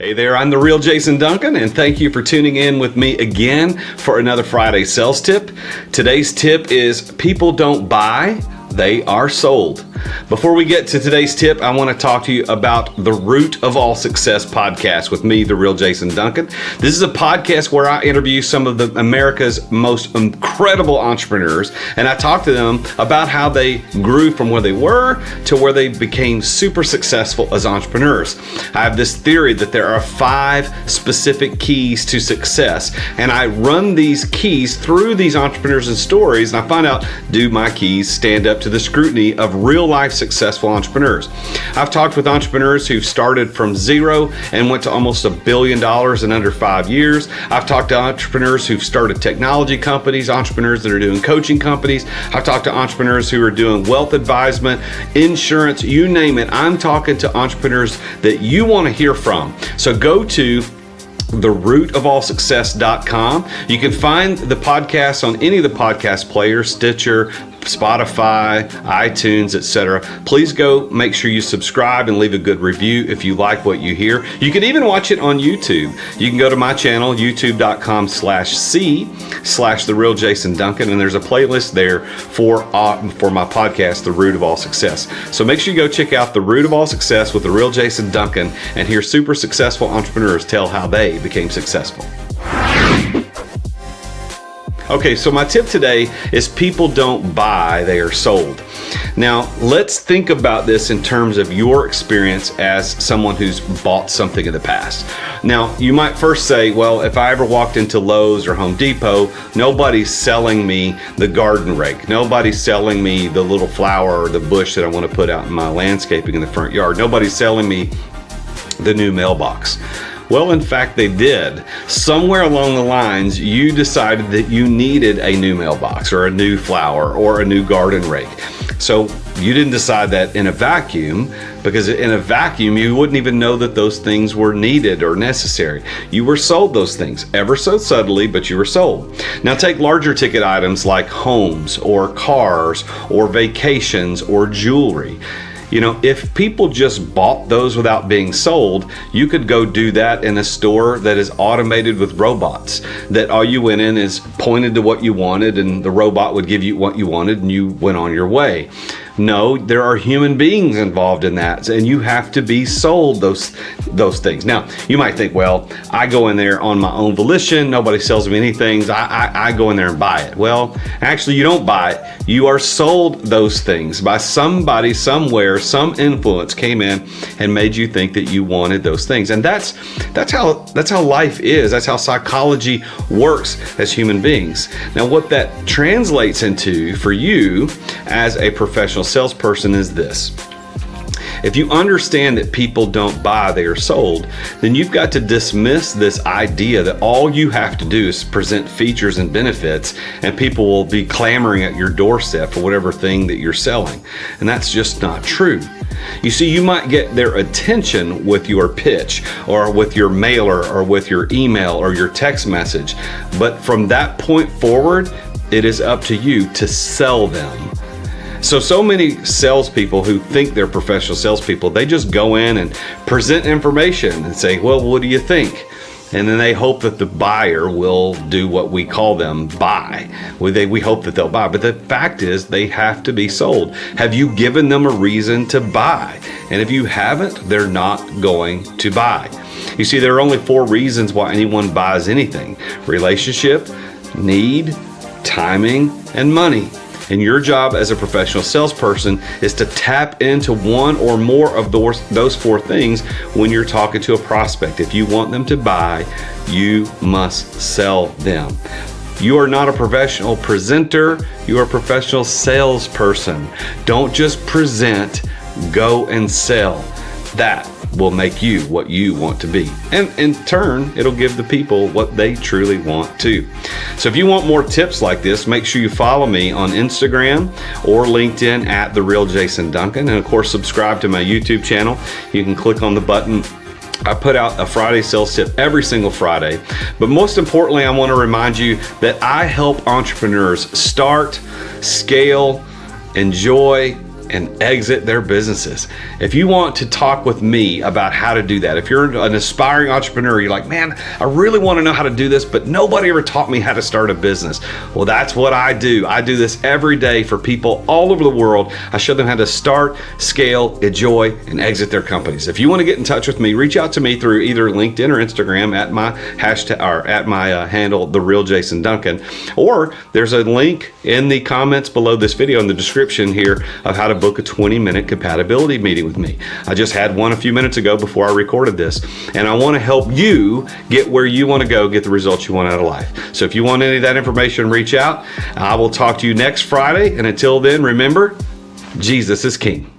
Hey there, I'm the real Jason Duncan, and thank you for tuning in with me again for another Friday sales tip. Today's tip is people don't buy, they are sold. Before we get to today's tip, I want to talk to you about the Root of All Success podcast with me, the real Jason Duncan. This is a podcast where I interview some of America's most incredible entrepreneurs, and I talk to them about how they grew from where they were to where they became super successful as entrepreneurs. I have this theory that there are 5 specific keys to success, and I run these keys through these entrepreneurs and stories, and I find out, do my keys stand up to the scrutiny of real life successful entrepreneurs? I've talked with entrepreneurs who've started from zero and went to almost $1 billion in under 5 years. I've talked to entrepreneurs who've started technology companies, entrepreneurs that are doing coaching companies. I've talked to entrepreneurs who are doing wealth advisement, insurance, you name it. I'm talking to entrepreneurs that you want to hear from. So go to therootofallsuccess.com. You can find the podcast on any of the podcast players, Stitcher, Spotify, iTunes, etc. Please go make sure you subscribe and leave a good review if you like what you hear. You can even watch it on YouTube. You can go to my channel, youtube.com/C/TheRealJasonDuncan, and there's a playlist there for my podcast, The Root of All Success. So make sure you go check out The Root of All Success with the real Jason Duncan and hear super successful entrepreneurs tell how they became successful. Okay, so my tip today is people don't buy, they are sold. Now, let's think about this in terms of your experience as someone who's bought something in the past. Now, you might first say, well, if I ever walked into Lowe's or Home Depot, nobody's selling me the garden rake. Nobody's selling me the little flower or the bush that I want to put out in my landscaping in the front yard. Nobody's selling me the new mailbox. Well, in fact, they did. Somewhere along the lines, you decided that you needed a new mailbox or a new flower or a new garden rake. So you didn't decide that in a vacuum, because in a vacuum, you wouldn't even know that those things were needed or necessary. You were sold those things ever so subtly, but you were sold. Now take larger ticket items like homes or cars or vacations or jewelry. You know, if people just bought those without being sold, you could go do that in a store that is automated with robots, that all you went in is pointed to what you wanted and the robot would give you what you wanted and you went on your way. No, there are human beings involved in that, and you have to be sold those things. Now, you might think, well, I go in there on my own volition. Nobody sells me anything. I go in there and buy it. Well, actually, you don't buy it. You are sold those things by somebody, somewhere, some influence came in and made you think that you wanted those things. And that's how life is. That's how psychology works as human beings. Now, what that translates into for you as a professional salesperson is this. If you understand that people don't buy, they are sold, then you've got to dismiss this idea that all you have to do is present features and benefits and people will be clamoring at your doorstep for whatever thing that you're selling. And that's just not true. You see, you might get their attention with your pitch or with your mailer or with your email or your text message. But from that point forward, it is up to you to sell them. So many salespeople who think they're professional salespeople, they just go in and present information and say, well, what do you think? And then they hope that the buyer will do what we call them, buy. We hope that they'll buy. But the fact is, they have to be sold. Have you given them a reason to buy? And if you haven't, they're not going to buy. You see, there are only 4 reasons why anyone buys anything: relationship, need, timing, and money. And your job as a professional salesperson is to tap into one or more of those 4 things when you're talking to a prospect. If you want them to buy, you must sell them. You are not a professional presenter, you are a professional salesperson. Don't just present, go and sell. That will make you what you want to be. And in turn, it'll give the people what they truly want too. So if you want more tips like this, make sure you follow me on Instagram or LinkedIn at The Real Jason Duncan. And of course, subscribe to my YouTube channel. You can click on the button. I put out a Friday sales tip every single Friday. But most importantly, I want to remind you that I help entrepreneurs start, scale, enjoy, and exit their businesses. If you want to talk with me about how to do that, if you're an aspiring entrepreneur, you're like, man, I really want to know how to do this, but nobody ever taught me how to start a business. Well, that's what I do. I do this every day for people all over the world. I show them how to start, scale, enjoy, and exit their companies. If you want to get in touch with me, reach out to me through either LinkedIn or Instagram at my hashtag or at my handle, The Real Jason Duncan, or there's a link in the comments below this video in the description here of how to book a 20-minute compatibility meeting with me. I just had one a few minutes ago before I recorded this, and I want to help you get where you want to go, get the results you want out of life. So if you want any of that information, reach out. I will talk to you next Friday, and until then, remember, Jesus is King.